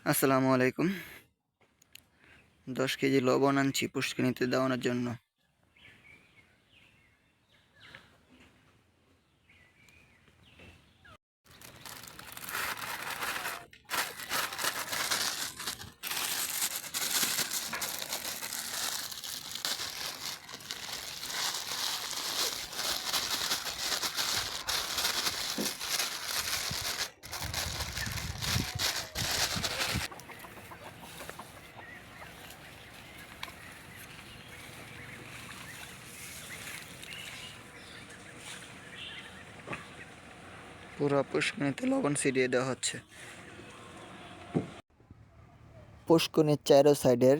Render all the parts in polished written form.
আসসালামু আলাইকুম। 10 কেজি লবণ আনছি পুষ্কিনিতে দেওয়ানোর জন্য। পুরো পুষ্কিনিতে লবণ ছিটিয়ে দেওয়া হচ্ছে। পুষ্কিনির চারো সাইডের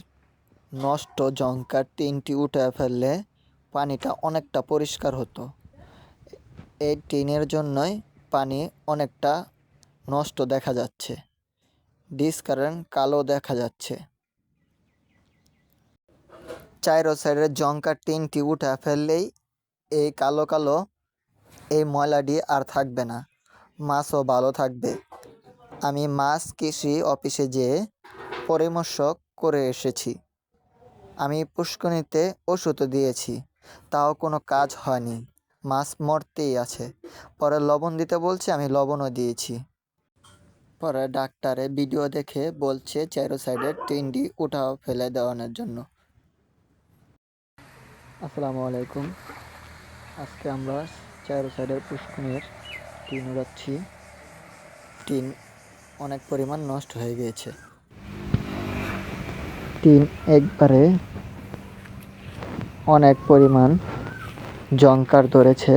নষ্ট জংকার টিনটি উঠে ফেললে পানিটা অনেকটা পরিষ্কার হতো। এই টিনের জন্যই পানি অনেকটা নষ্ট দেখা যাচ্ছে, ডিসকারেন্ট কালো দেখা যাচ্ছে। চারো সাইডের জংকার টিনটি উঠে ফেললেই এই কালো কালো এই ময়লাটি আর থাকবে না, মাছও ভালো থাকবে। আমি মাছ কৃষি অফিসে যেয়ে পরামর্শ করে এসেছি। আমি পুষ্করিণীতে ওষুধও দিয়েছি, তাও কোনো কাজ হয়নি, মাছ মরতেই আছে। পরে লবণ দিতে বলছে, আমি লবণও দিয়েছি। পরে ডাক্তারে ভিডিও দেখে বলছে চারো সাইডের টিনটি উঠা ফেলে দেওয়ানোর জন্য। আসসালামু আলাইকুম। আজকে আমরা চারো সাইডের পুষ্করিণীর টিন উড়াচ্ছি। টিন অনেক পরিমাণ নষ্ট হয়ে গিয়েছে। টিন একবারে অনেক পরিমাণ জংকার ধরেছে,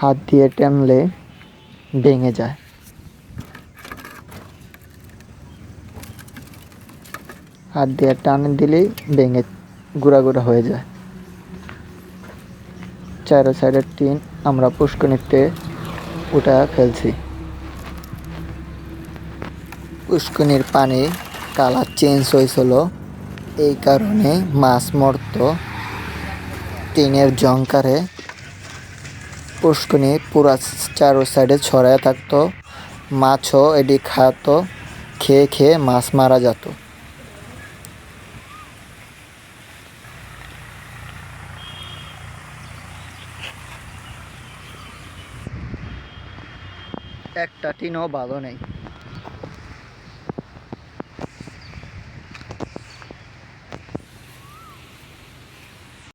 হাত দিয়ে টানলে ভেঙে যায়। হাত দিয়ে টান দিলেই ভেঙে গুঁড়া গুঁড়া হয়ে যায়। চারো সাইডের টিন আমরা পুষ্করিণীতে উঠা ফেলছি। পুষ্করিণীর পানি কালার চেঞ্জ হয়েছিল, এই কারণে মাছ মরত। টিনের জংকারে পুষ্করিণী পুরা চারো সাইডে ছড়ায় থাকতো, মাছও এটি খাতো, খেয়ে খেয়ে মাছ মারা যেত। একটা টিনও ভালো নেই।